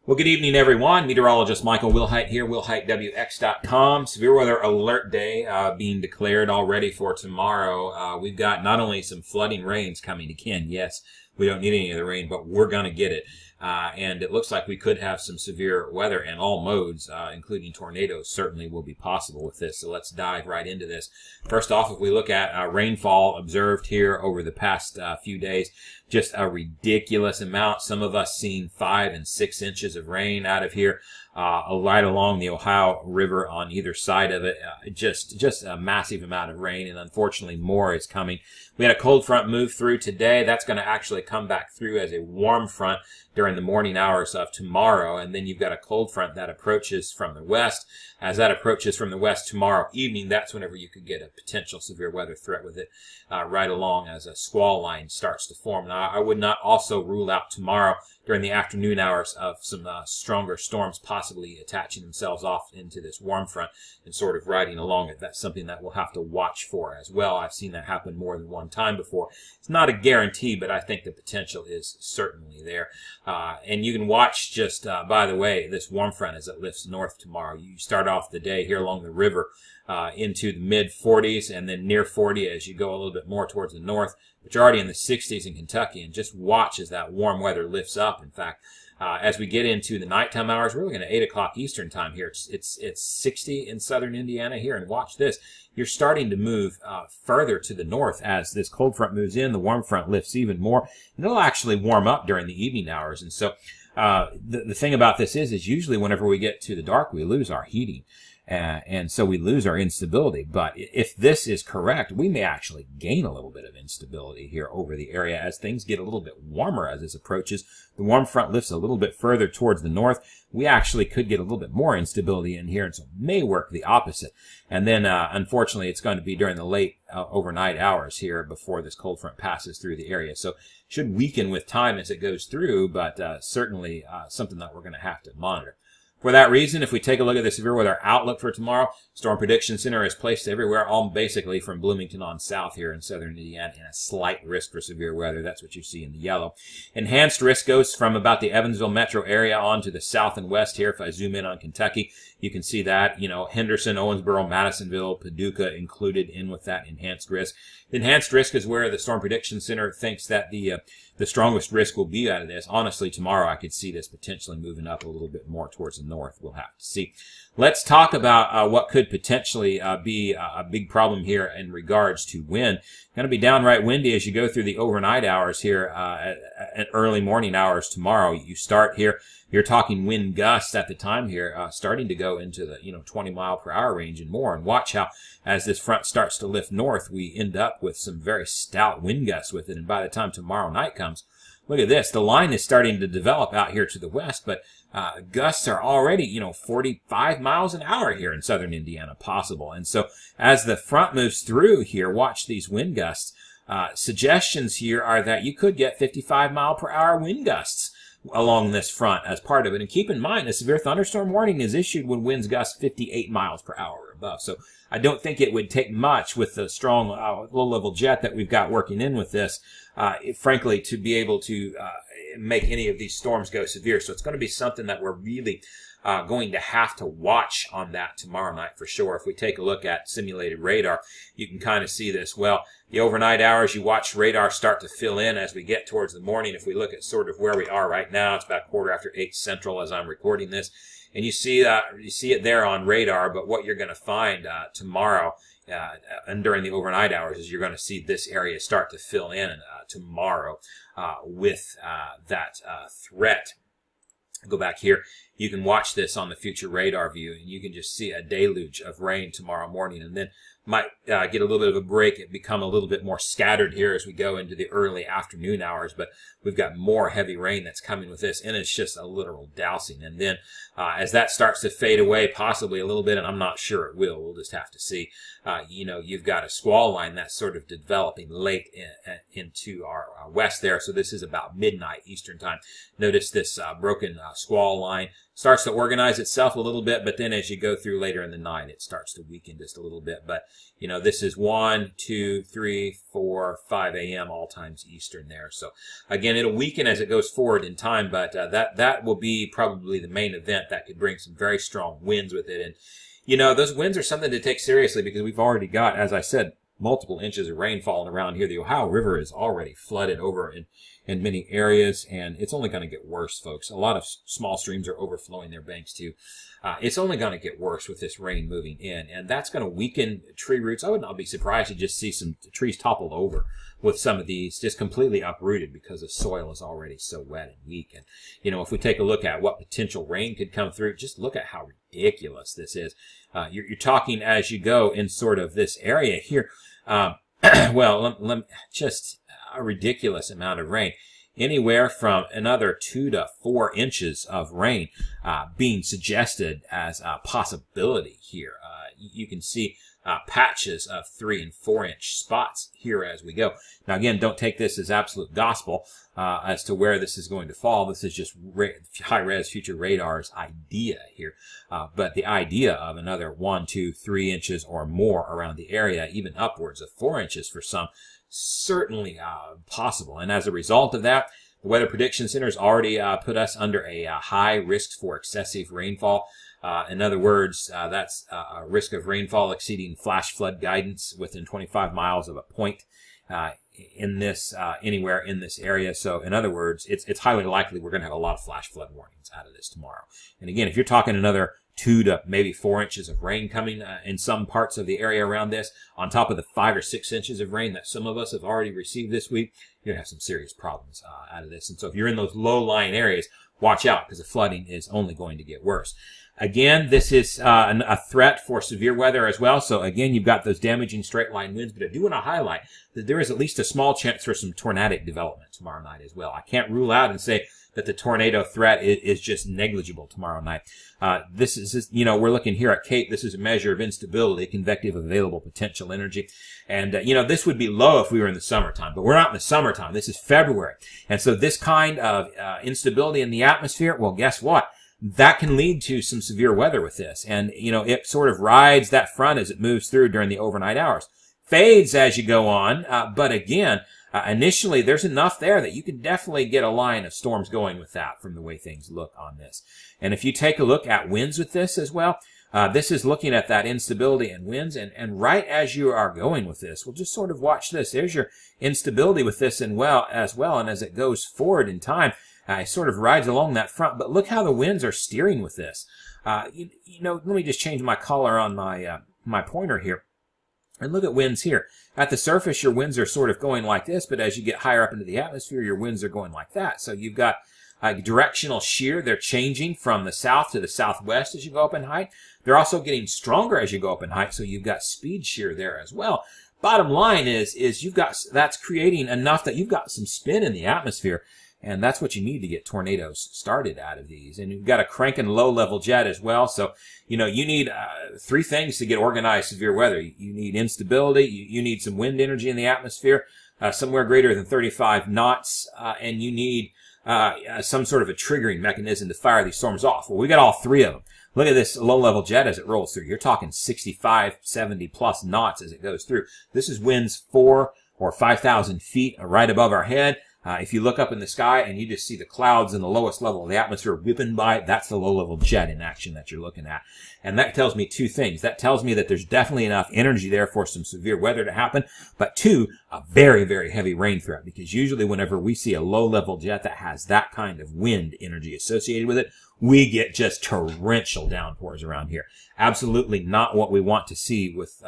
Well, good evening, everyone. Meteorologist Michael Wilhite here, WilhiteWX.com. Severe weather alert day being declared already for tomorrow. We've got not only some flooding rains coming again. Yes, we don't need any of the rain, but we're going to get it. And it looks like we could have some severe weather in all modes, including tornadoes, certainly will be possible with this. So let's dive right into this. First off, if we look at rainfall observed here over the past few days, just a ridiculous amount. Some of us seen 5 and 6 inches of rain out of here, right along the Ohio River on either side of it. Just a massive amount of rain, and unfortunately more is coming. We had a cold front move through today. That's going to actually come back through as a warm front during the morning hours of tomorrow, and then you've got a cold front that approaches from the west. As that approaches from the west tomorrow evening, that's whenever you could get a potential severe weather threat with it right along as a squall line starts to form. Now, I would not also rule out tomorrow during the afternoon hours of some stronger storms possibly attaching themselves off into this warm front and sort of riding along it. That's something that we'll have to watch for as well. I've seen that happen more than one time before. It's not a guarantee, but I think the potential is certainly there. And you can watch just, by the way, this warm front as it lifts north tomorrow. You start off the day here along the river into the mid-40s and then near 40 as you go a little bit more towards the north. But you're already in the 60s in Kentucky, and just watch as that warm weather lifts up. In fact, as we get into the nighttime hours, we're looking at 8 o'clock Eastern time here. It's 60 in southern Indiana here, and watch this. You're starting to move further to the north as this cold front moves in. The warm front lifts even more, and it'll actually warm up during the evening hours. And so the thing about this is usually whenever we get to the dark, we lose our heating. And so we lose our instability. But if this is correct, we may actually gain a little bit of instability here over the area as things get a little bit warmer as this approaches. The warm front lifts a little bit further towards the north. We actually could get a little bit more instability in here, and so it may work the opposite. And then, unfortunately, it's going to be during the late overnight hours here before this cold front passes through the area. So it should weaken with time as it goes through, but certainly something that we're going to have to monitor. For that reason, if we take a look at the severe weather outlook for tomorrow, Storm Prediction Center is placed everywhere, all basically from Bloomington on south here in southern Indiana, and a slight risk for severe weather. That's what you see in the yellow. Enhanced risk goes from about the Evansville metro area on to the south and west here. If I zoom in on Kentucky, you can see that, Henderson, Owensboro, Madisonville, Paducah included in with that enhanced risk. The enhanced risk is where the Storm Prediction Center thinks that the strongest risk will be out of this. Honestly, tomorrow I could see this potentially moving up a little bit more towards the north. We'll have to see. Let's talk about what could potentially be a big problem here in regards to wind. Going to be downright windy as you go through the overnight hours here at early morning hours tomorrow. You start here. You're talking wind gusts at the time here, starting to go into the 20 mile per hour range and more. And watch how, as this front starts to lift north, we end up with some very stout wind gusts with it. And by the time tomorrow night comes, look at this. The line is starting to develop out here to the west, but gusts are already, 45 miles an hour here in southern Indiana possible. And so as the front moves through here, watch these wind gusts. Suggestions here are that you could get 55 mile per hour wind gusts along this front as part of it. And keep in mind, a severe thunderstorm warning is issued when winds gust 58 miles per hour or above. So I don't think it would take much with the strong low-level jet that we've got working in with this, frankly, to be able to make any of these storms go severe. So it's going to be something that we're really going to have to watch on that tomorrow night for sure. If we take a look at simulated radar, you can kind of see this. Well, the overnight hours, you watch radar start to fill in as we get towards the morning. If we look at sort of where we are right now, it's about 8:15 Central as I'm recording this. And you see it there on radar, but what you're going to find tomorrow and during the overnight hours is you're going to see this area start to fill in tomorrow with that threat. Go back here. You can watch this on the future radar view, and you can just see a deluge of rain tomorrow morning, and then might get a little bit of a break. It become a little bit more scattered here as we go into the early afternoon hours, but we've got more heavy rain that's coming with this, and it's just a literal dousing. And then as that starts to fade away, possibly a little bit, and I'm not sure it will, we'll just have to see, you've got a squall line that's sort of developing late into our west there, so this is about midnight Eastern time. Notice this broken squall line starts to organize itself a little bit, but then as you go through later in the night, it starts to weaken just a little bit. But, this is 1, 2, 3, 4, 5 a.m. all times Eastern there. So, again, it'll weaken as it goes forward in time, but that will be probably the main event that could bring some very strong winds with it. And, those winds are something to take seriously because we've already got, as I said, multiple inches of rain falling around here. The Ohio River is already flooded over in many areas, and it's only going to get worse, folks. A lot of small streams are overflowing their banks too. It's only going to get worse with this rain moving in, and that's going to weaken tree roots. I would not be surprised to just see some trees toppled over with some of these just completely uprooted because the soil is already so wet and weak. And, if we take a look at what potential rain could come through, just look at how ridiculous this is. You're talking as you go in sort of this area here. Just a ridiculous amount of rain. Anywhere from another 2 to 4 inches of rain being suggested as a possibility here. You can see patches of 3 and 4 inch spots here as we go. Now, again, don't take this as absolute gospel as to where this is going to fall. This is just high-res future radar's idea here. But the idea of another 1, 2, 3 inches or more around the area, even upwards of 4 inches for some, certainly possible. And as a result of that, the Weather Prediction Center has already put us under a high risk for excessive rainfall. In other words, that's a risk of rainfall exceeding flash flood guidance within 25 miles of a point in this anywhere in this area. So, in other words, it's highly likely we're going to have a lot of flash flood warnings out of this tomorrow. And again, if you're talking another 2 to maybe 4 inches of rain coming in some parts of the area around this, on top of the 5 or 6 inches of rain that some of us have already received this week, you're going to have some serious problems out of this. And so if you're in those low-lying areas, watch out because the flooding is only going to get worse. Again, this is a threat for severe weather as well. So again, you've got those damaging straight-line winds, but I do want to highlight that there is at least a small chance for some tornadic development tomorrow night as well. I can't rule out and say that the tornado threat is just negligible tomorrow night. This is, we're looking here at Cape. This is a measure of instability, convective available potential energy. And, this would be low if we were in the summertime, but we're not in the summertime. This is February. And so this kind of instability in the atmosphere, well, guess what? That can lead to some severe weather with this. And, it sort of rides that front as it moves through during the overnight hours. Fades as you go on, but again, initially, there's enough there that you can definitely get a line of storms going with that from the way things look on this. And if you take a look at winds with this as well, this is looking at that instability and winds. And right as you are going with this, we'll just sort of watch this. There's your instability with this as well. And as it goes forward in time, it sort of rides along that front. But look how the winds are steering with this. Let me just change my color on my pointer here. And look at winds here. At the surface, your winds are sort of going like this, but as you get higher up into the atmosphere, your winds are going like that. So you've got directional shear. They're changing from the south to the southwest as you go up in height. They're also getting stronger as you go up in height, so you've got speed shear there as well. Bottom line is that's creating enough that you've got some spin in the atmosphere. And that's what you need to get tornadoes started out of these. And you've got a cranking low-level jet as well. So, you need 3 things to get organized severe weather. You need instability. You need some wind energy in the atmosphere, somewhere greater than 35 knots. And you need some sort of a triggering mechanism to fire these storms off. Well, we got all 3 of them. Look at this low-level jet as it rolls through. You're talking 65, 70-plus knots as it goes through. This is winds 4 or 5,000 feet right above our head. If you look up in the sky and you just see the clouds in the lowest level of the atmosphere whipping by, that's the low-level jet in action that you're looking at. And that tells me 2 things. That tells me that there's definitely enough energy there for some severe weather to happen, but 2, a very, very heavy rain threat, because usually whenever we see a low-level jet that has that kind of wind energy associated with it, we get just torrential downpours around here. Absolutely not what we want to see with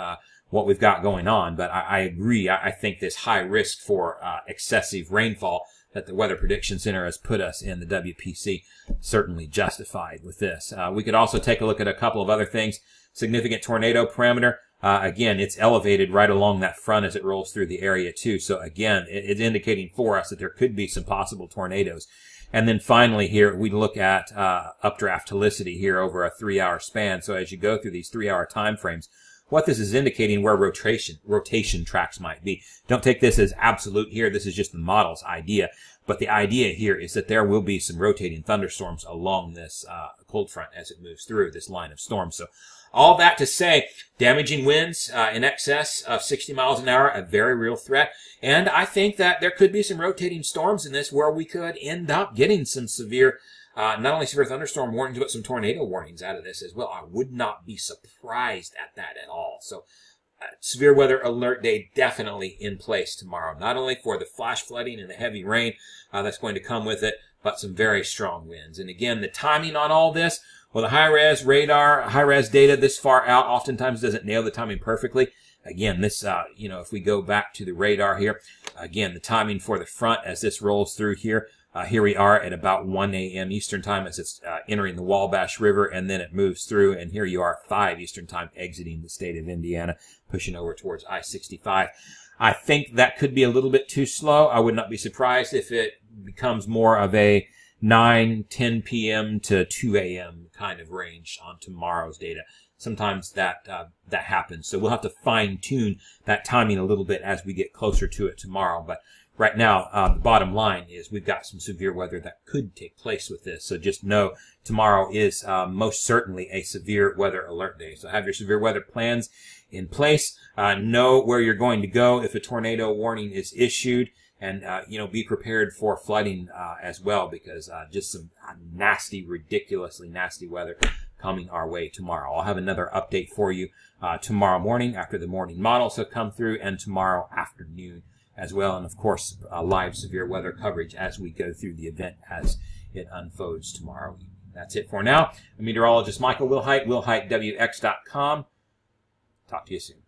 what we've got going on, but I agree. I think this high risk for excessive rainfall that the Weather Prediction Center has put us in, the WPC, certainly justified with this. We could also take a look at a couple of other things. Significant tornado parameter. Again, it's elevated right along that front as it rolls through the area too. So again, it's indicating for us that there could be some possible tornadoes. And then finally here, we look at updraft helicity here over a 3-hour span. So as you go through these 3-hour time frames, what this is indicating where rotation tracks might be. Don't take this as absolute here. This is just the model's idea. But the idea here is that there will be some rotating thunderstorms along this cold front as it moves through this line of storms. So all that to say, damaging winds in excess of 60 miles an hour, a very real threat. And I think that there could be some rotating storms in this where we could end up getting some severe, not only severe thunderstorm warnings, but some tornado warnings out of this as well. I would not be surprised at that at all. So severe weather alert day definitely in place tomorrow, not only for the flash flooding and the heavy rain that's going to come with it, but some very strong winds. And again, the timing on all this, well, the high-res radar, high-res data this far out oftentimes doesn't nail the timing perfectly. Again, this, if we go back to the radar here, again, the timing for the front as this rolls through here, here we are at about 1 a.m. Eastern Time as it's entering the Wabash River, and then it moves through, and here you are 5 Eastern Time exiting the state of Indiana, pushing over towards I-65. I think that could be a little bit too slow. I would not be surprised if it becomes more of a 10 p.m. to 2 a.m. kind of range on tomorrow's data. Sometimes that happens. So we'll have to fine-tune that timing a little bit as we get closer to it tomorrow. But right now, the bottom line is we've got some severe weather that could take place with this. So just know tomorrow is most certainly a severe weather alert day. So have your severe weather plans in place. Know where you're going to go if a tornado warning is issued. And, be prepared for flooding as well, because just some nasty, ridiculously nasty weather coming our way tomorrow. I'll have another update for you tomorrow morning after the morning models have come through, and tomorrow afternoon as well. And, of course, live severe weather coverage as we go through the event as it unfolds tomorrow. That's it for now. I'm meteorologist Michael Wilhite, WilhiteWX.com. Talk to you soon.